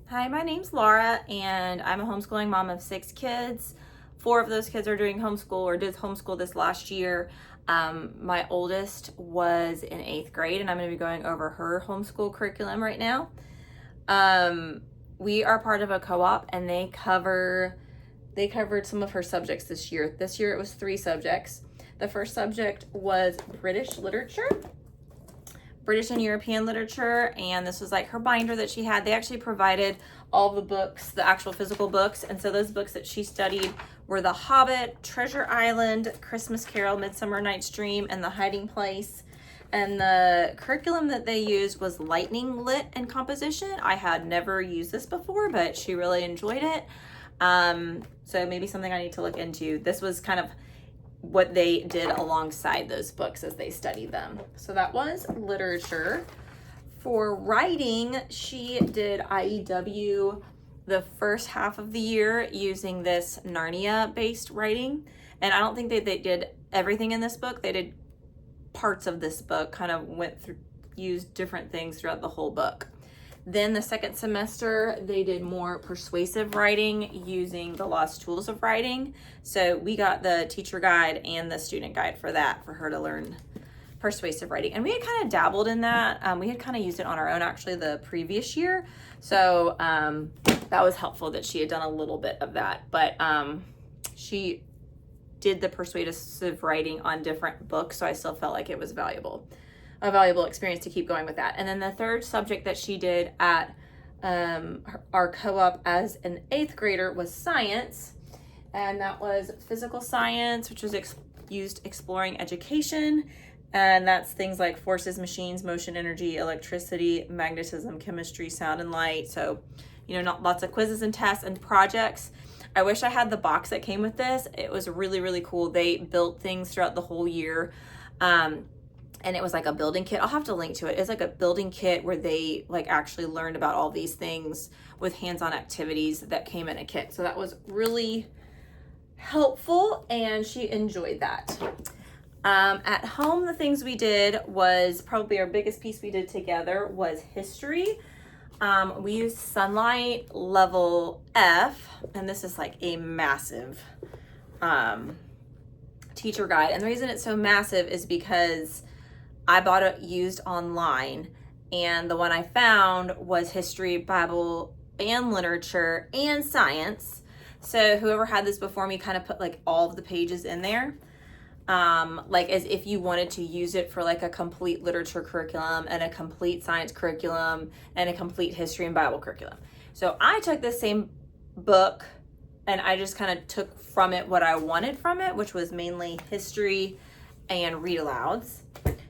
Hi, my name's Laura, and I'm a homeschooling mom of 6 kids. 4 of those kids are doing homeschool or did homeschool this last year. My oldest was in 8th grade, and I'm going to be going over her homeschool curriculum right now. We are part of a co-op, and they covered some of her subjects this year. This year it was 3 subjects. The first subject was British literature. British and European literature, and this was like her binder that she had. They actually provided all the books, the actual physical books, and so those books that she studied were The Hobbit, Treasure Island, Christmas Carol, Midsummer Night's Dream, and The Hiding Place. And the curriculum that they used was Lightning Lit and Composition. I had never used this before, but she really enjoyed it. So maybe something I need to look into. This was kind of what they did alongside those books as they studied them. So that was literature. For writing, she did IEW the first half of the year using this Narnia-based writing. And I don't think they did everything in this book. They did parts of this book, kind of went through, used different things throughout the whole book. Then the second semester, they did more persuasive writing using the Lost Tools of Writing. So we got the teacher guide and the student guide for that, for her to learn persuasive writing. And we had kind of dabbled in that. We had kind of used it on our own actually the previous year. So that was helpful that she had done a little bit of that. But she did the persuasive writing on different books, so I still felt like it was a valuable experience to keep going with that. And then the third subject that she did at our co-op as an 8th grader was science, and that was physical science, which was used exploring education, and that's things like forces, machines, motion, energy, electricity, magnetism, chemistry, sound, and light. So, not lots of quizzes and tests and projects. I wish I had the box that came with this. It was really, really cool. They built things throughout the whole year. And it was like a building kit. I'll have to link to it. It's like a building kit where they actually learned about all these things with hands-on activities that came in a kit. So that was really helpful, and she enjoyed that. At home, the things we did was probably our biggest piece we did together was history. We used Sonlight Level F, and this is like a massive teacher guide. And the reason it's so massive is because I bought it used online, and the one I found was history, Bible, and literature, and science. So whoever had this before me kind of put all of the pages in there, as if you wanted to use it for a complete literature curriculum and a complete science curriculum and a complete history and Bible curriculum. So I took this same book and I just kind of took from it what I wanted from it, which was mainly history and read alouds.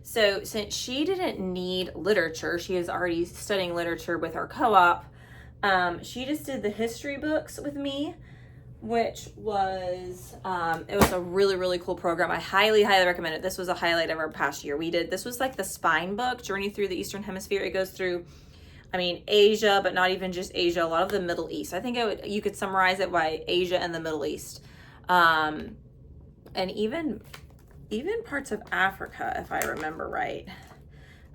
So since she didn't need literature, she is already studying literature with our co-op, she just did the history books with me, which was, it was a really, really cool program. I highly, highly recommend it. This was a highlight of our past year. This was like the spine book, Journey Through the Eastern Hemisphere. It goes through, Asia, but not even just Asia, a lot of the Middle East. I think you could summarize it by Asia and the Middle East. And even parts of Africa, if I remember right.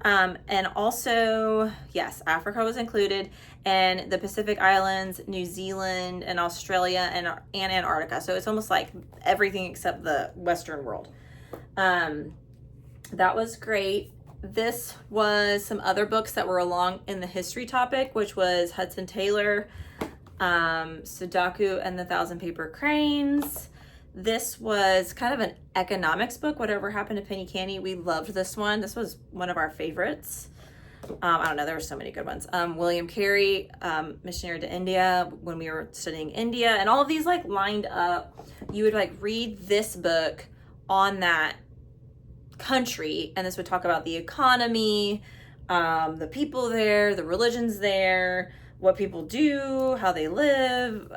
And also, yes, Africa was included, and the Pacific Islands, New Zealand, and Australia, and Antarctica. So it's almost like everything except the Western world. That was great. This was some other books that were along in the history topic, which was Hudson Taylor, Sudoku and the Thousand Paper Cranes. This was kind of an economics book, Whatever Happened to Penny Candy. We loved this one. This was one of our favorites. I don't know, there were so many good ones. William Carey, Missionary to India, when we were studying India, and all of these lined up. You would read this book on that country, and this would talk about the economy, the people there, the religions there, what people do, how they live.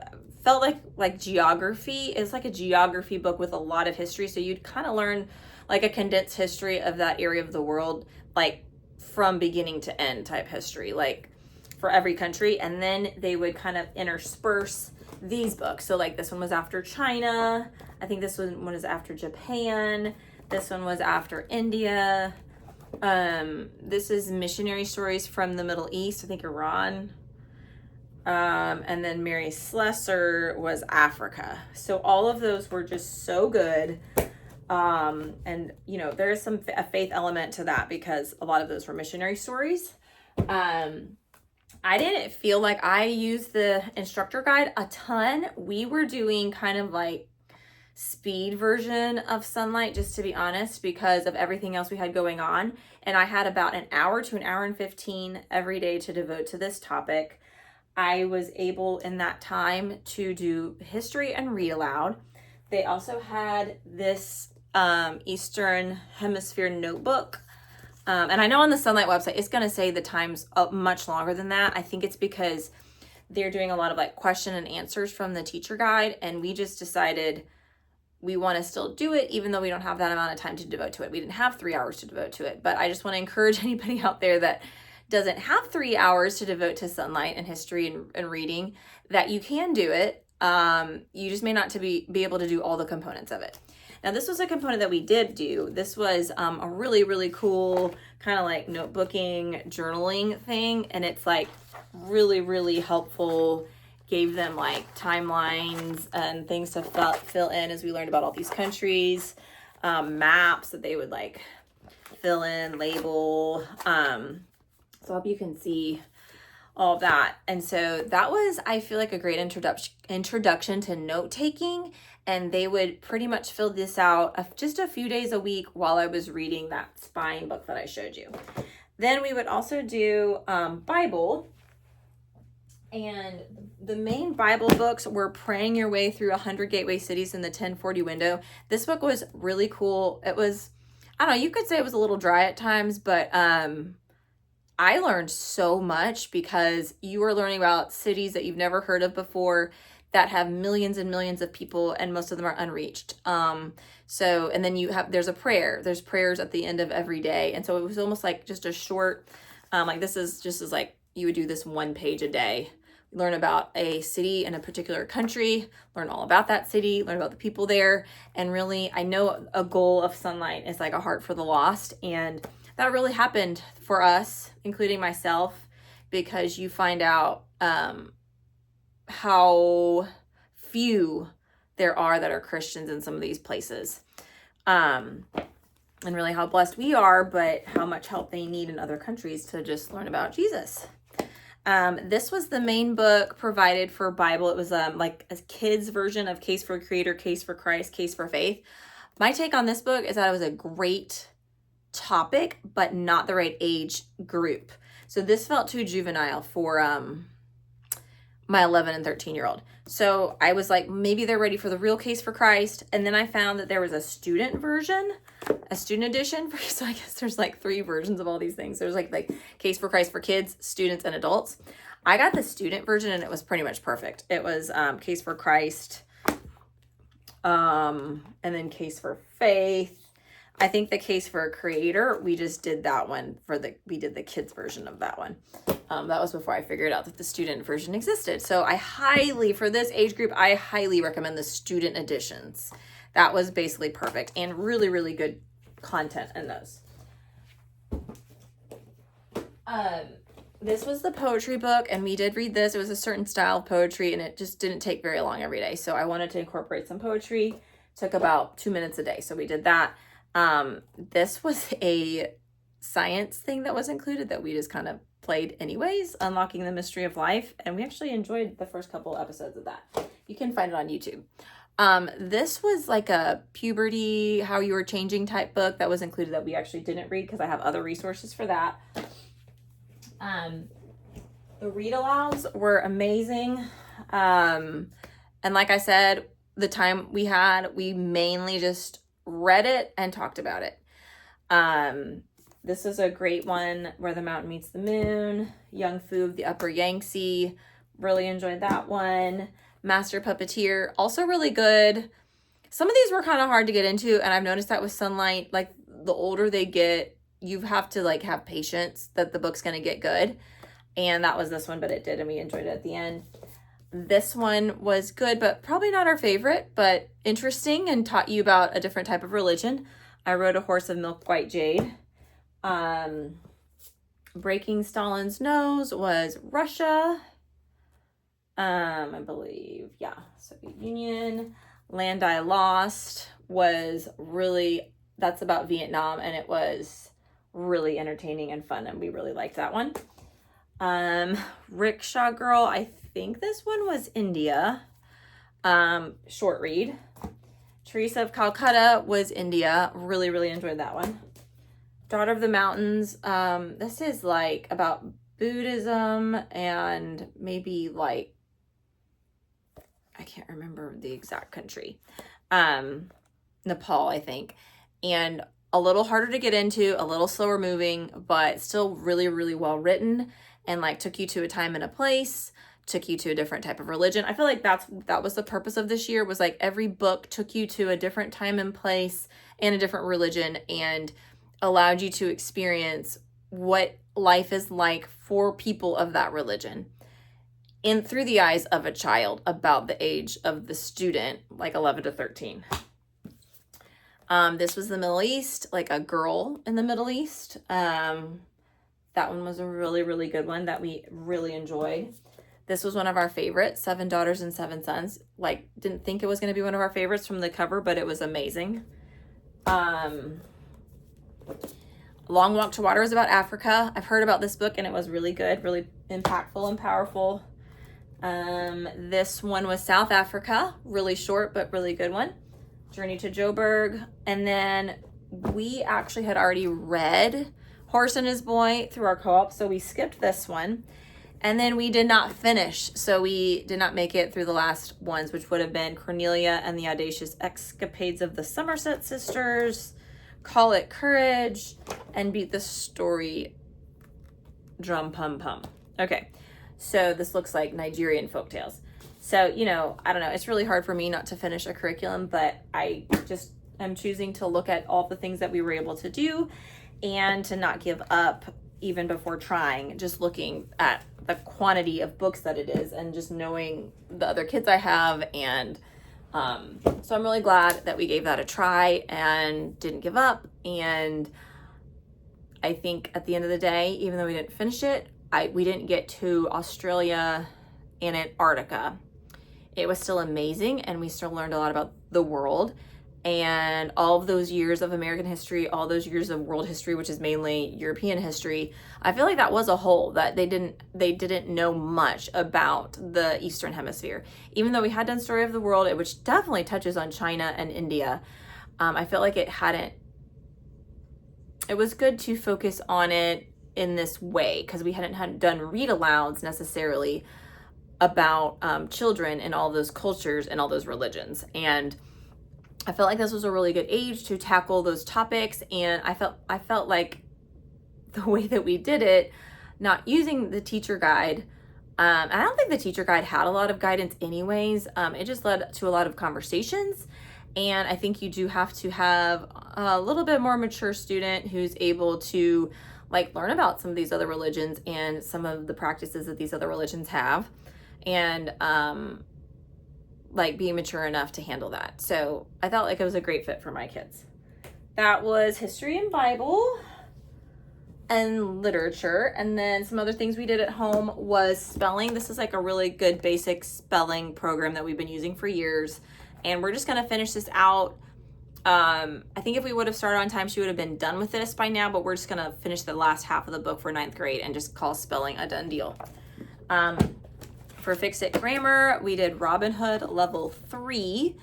Felt like geography. It's like a geography book with a lot of history, so you'd kind of learn a condensed history of that area of the world, from beginning to end type history, for every country. And then they would kind of intersperse these books. So this one was after China. I think this one was after Japan. This one was after India. This is missionary stories from the Middle East, I think Iran. And then Mary Slessor was Africa. So all of those were just so good. And you know, there is a faith element to that because a lot of those were missionary stories. I didn't feel like I used the instructor guide a ton. We were doing kind of like speed version of Sonlight, just to be honest, because of everything else we had going on. And I had about an hour to an hour and 15 every day to devote to this topic. I was able in that time to do history and read aloud. They also had this Eastern Hemisphere notebook. And I know on the Sonlight website, it's going to say the time's much longer than that. I think it's because they're doing a lot of like question and answers from the teacher guide. And we just decided we want to still do it, even though we don't have that amount of time to devote to it. We didn't have 3 hours to devote to it. But I just want to encourage anybody out there that doesn't have 3 hours to devote to Sonlight and history and reading, that you can do it. You just may not be able to do all the components of it. Now, this was a component that we did do. This was a really, really cool kind of like notebooking, journaling thing. And it's like really, really helpful. Gave them like timelines and things to fill in as we learned about all these countries, maps that they would like fill in, label. So I hope you can see all of that. And so that was, I feel like, a great introduction to note taking. And they would pretty much fill this out just a few days a week while I was reading that spine book that I showed you. Then we would also do Bible. And the main Bible books were Praying Your Way Through 100 Gateway Cities in the 1040 Window. This book was really cool. It was, I don't know, you could say it was a little dry at times, but I learned so much because you were learning about cities that you've never heard of before that have millions and millions of people, and most of them are unreached. So, and then there's a prayer. There's prayers at the end of every day. And so it was almost like just a short, like this is just as like you would do this 1 page a day. Learn about a city in a particular country, learn all about that city, learn about the people there. And really, I know a goal of Sonlight is like a heart for the lost. And that really happened for us, including myself, because you find out how few there are that are Christians in some of these places. And really how blessed we are, but how much help they need in other countries to just learn about Jesus. This was the main book provided for Bible. It was like a kid's version of Case for Creator, Case for Christ, Case for Faith. My take on this book is that it was a great topic, but not the right age group. So this felt too juvenile for my 11 and 13-year-old. So I was like, maybe they're ready for the real Case for Christ. And then I found that there was a student version, a student edition. So I guess there's like 3 versions of all these things. There's like Case for Christ for kids, students, and adults. I got the student version and it was pretty much perfect. It was Case for Christ, and then Case for Faith. I think the Case for a Creator, we just did that one we did the kids version of that one. That was before I figured out that the student version existed. So for this age group, I highly recommend the student editions. That was basically perfect and really, really good content in those. This was the poetry book, and we did read this. It was a certain style of poetry, and it just didn't take very long every day. So I wanted to incorporate some poetry. Took about 2 minutes a day. So we did that. This was a science thing that was included that we just kind of played anyways, Unlocking the Mystery of Life. And we actually enjoyed the first couple episodes of that. You can find it on YouTube. This was like a puberty, how you were changing type book that was included that we actually didn't read because I have other resources for that. The read alouds were amazing. And like I said, the time we had, we mainly just read it and talked about it. This is a great one, Where the Mountain Meets the Moon, Young Fu of the Upper Yangtze. Really enjoyed that one. Master Puppeteer, also really good. Some of these were kind of hard to get into, and I've noticed that with Sonlight, like the older they get, you have to like have patience that the book's going to get good. And that was this one, but it did, and we enjoyed it at the end. This one was good, but probably not our favorite, but interesting and taught you about a different type of religion. I Rode a Horse of Milk White Jade. Breaking Stalin's Nose was Russia. I believe, yeah, Soviet Union. Land I Lost was really, that's about Vietnam, and it was really entertaining and fun, and we really liked that one. Rickshaw Girl, I think this one was India. Short read. Teresa of Calcutta was India. Really, really enjoyed that one. Daughter of the Mountains. This is like about Buddhism and maybe like, I can't remember the exact country. Nepal, I think. And a little harder to get into, a little slower moving, but still really, really well written, and like took you to a time and a place, took you to a different type of religion. I feel like that was the purpose of this year, was like every book took you to a different time and place and a different religion, and allowed you to experience what life is like for people of that religion, and through the eyes of a child about the age of the student, like 11 to 13. This was the Middle East, like a girl in the Middle East. That one was a really, really good one that we really enjoyed. This was one of our favorites, 7 Daughters and 7 Sons. Like, didn't think it was going to be one of our favorites from the cover, but it was amazing. Long Walk to Water is about Africa. I've heard about this book, and it was really good, really impactful and powerful. This one was South Africa, really short, but really good one. Journey to Joburg. And then we actually had already read Horse and His Boy through our co-op, so we skipped this one. And then we did not finish, so we did not make it through the last ones, which would have been Cornelia and the Audacious Escapades of the Somerset Sisters, Call It Courage, and Beat the Story Drum Pum Pum. Okay, so this looks like Nigerian folktales. So, you know, I don't know, it's really hard for me not to finish a curriculum, but I just am choosing to look at all the things that we were able to do and to not give up even before trying, just looking at the quantity of books that it is and just knowing the other kids I have. And so I'm really glad that we gave that a try and didn't give up. And I think at the end of the day, even though we didn't finish it, we didn't get to Australia and Antarctica. It was still amazing, and we still learned a lot about the world and all of those years of American history, all those years of world history, which is mainly European history. I feel like that was a hole that they didn't know much about the Eastern Hemisphere. Even though we had done Story of the World, which definitely touches on China and India, I felt like it was good to focus on it in this way, because we hadn't done read alouds necessarily about children in all those cultures and all those religions. And I felt like this was a really good age to tackle those topics, and I felt like the way that we did it, not using the teacher guide, I don't think the teacher guide had a lot of guidance anyways. It just led to a lot of conversations, and I think you do have to have a little bit more mature student who's able to like learn about some of these other religions and some of the practices that these other religions have, and like being mature enough to handle that. So I felt like it was a great fit for my kids. That was history and Bible and literature. And then some other things we did at home was spelling. This is like a really good basic spelling program that we've been using for years. And we're just gonna finish this out. I think if we would have started on time, she would have been done with this by now, but we're just gonna finish the last half of the book for 9th grade and just call spelling a done deal. For Fix It Grammar, we did Robin Hood level 3.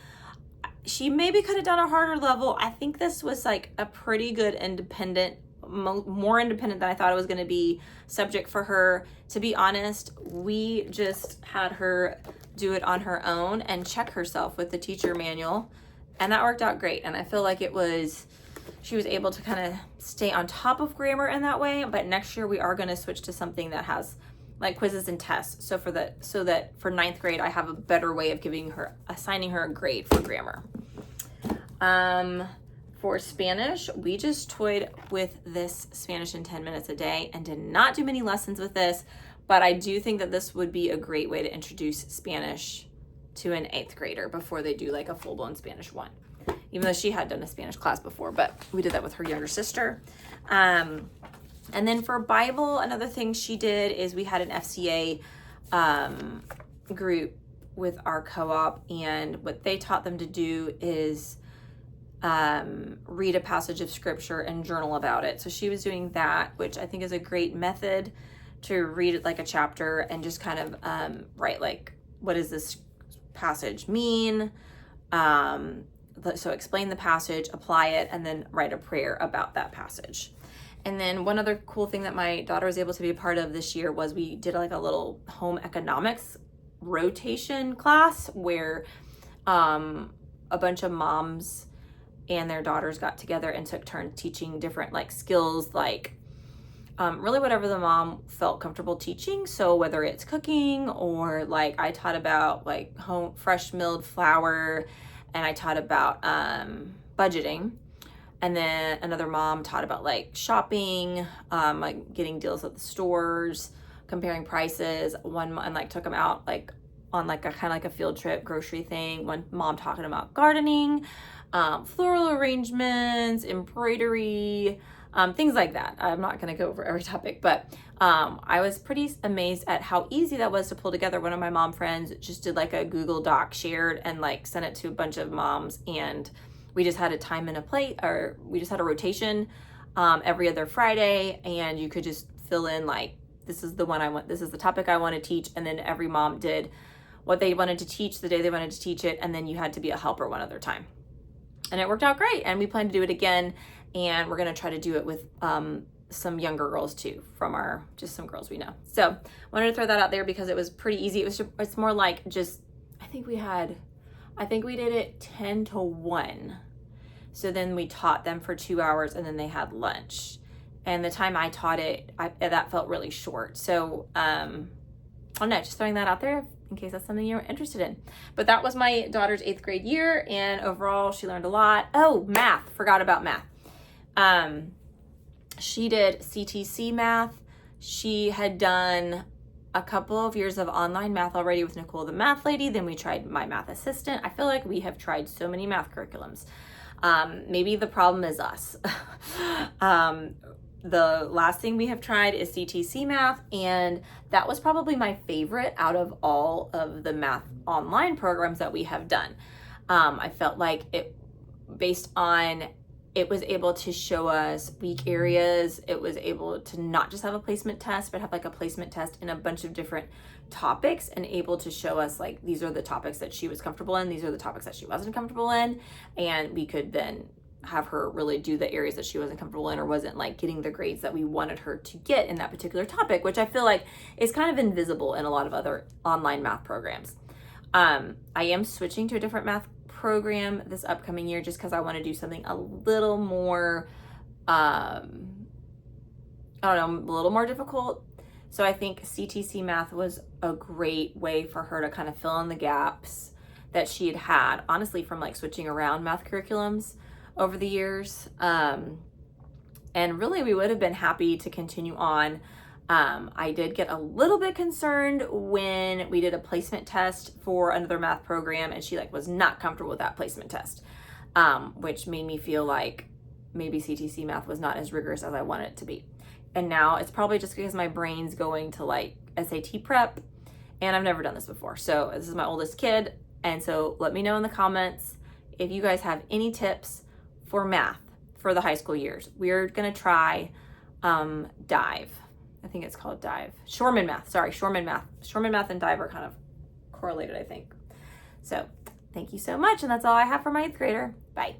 She maybe could have done a harder level. I think this was like a pretty good independent, more independent than I thought it was going to be, subject for her. To be honest, we just had her do it on her own and check herself with the teacher manual, and that worked out great. And I feel like she was able to kind of stay on top of grammar in that way. But next year we are going to switch to something that has like quizzes and tests, so that for 9th grade I have a better way of assigning her a grade for grammar. For Spanish, we just toyed with this Spanish in 10 minutes a day and did not do many lessons with this, but I do think that this would be a great way to introduce Spanish to an 8th grader before they do like a full-blown Spanish 1, even though she had done a Spanish class before, but we did that with her younger sister. And then for Bible, another thing she did is we had an FCA group with our co-op, and what they taught them to do is read a passage of scripture and journal about it. So she was doing that, which I think is a great method to read it like a chapter and just kind of write like, what does this passage mean? So explain the passage, apply it, and then write a prayer about that passage. And then one other cool thing that my daughter was able to be a part of this year was we did like a little home economics rotation class where a bunch of moms and their daughters got together and took turns teaching different like skills, like really whatever the mom felt comfortable teaching. So whether it's cooking, or like I taught about like home fresh milled flour, and I taught about budgeting. And then another mom taught about like shopping, like getting deals at the stores, comparing prices. One and like took them out like on like a kind of like a field trip grocery thing. One mom talking about gardening, floral arrangements, embroidery, things like that. I'm not going to go over every topic, but I was pretty amazed at how easy that was to pull together. One of my mom friends just did like a Google Doc shared and like sent it to a bunch of moms, and we just had a time and a plate, or we just had a rotation every other Friday, and you could just fill in like, this is the one I want, this is the topic I want to teach, and then every mom did what they wanted to teach the day they wanted to teach it, and then you had to be a helper one other time. And it worked out great, and we plan to do it again, and we're going to try to do it with some younger girls too, from just some girls we know. So wanted to throw that out there because it was pretty easy. It's more like just, I think we did it 10 to 1. So then we taught them for 2 hours, and then they had lunch. And the time I taught it, that felt really short. So I don't know, just throwing that out there in case that's something you're interested in. But that was my daughter's 8th grade year, and overall she learned a lot. Oh, math, forgot about math. She did CTC Math. She had done a couple of years of online math already with Nicole the math lady. Then we tried My Math Assistant. I feel like we have tried so many math curriculums. Maybe the problem is us. The last thing we have tried is CTC Math, and that was probably my favorite out of all of the math online programs that we have done. I felt like it was able to show us weak areas. It was able to not just have a placement test, but have like a placement test in a bunch of different topics, and able to show us like, these are the topics that she was comfortable in, these are the topics that she wasn't comfortable in, and we could then have her really do the areas that she wasn't comfortable in, or wasn't like getting the grades that we wanted her to get in that particular topic, which I feel like is kind of invisible in a lot of other online math programs. I am switching to a different math program this upcoming year just because I want to do something a little more, a little more difficult. So I think CTC Math was a great way for her to kind of fill in the gaps that she had, honestly, from like switching around math curriculums over the years. And really, we would have been happy to continue on. I did get a little bit concerned when we did a placement test for another math program, and she like was not comfortable with that placement test, which made me feel like maybe CTC Math was not as rigorous as I wanted it to be. And now it's probably just because my brain's going to like SAT prep, and I've never done this before. So this is my oldest kid. And so let me know in the comments if you guys have any tips for math for the high school years. We're gonna try Dive. I think it's called Dive. Shorman Math, sorry, Shorman Math. Shorman Math and Dive are kind of correlated, I think. So thank you so much, and that's all I have for my 8th grader. Bye.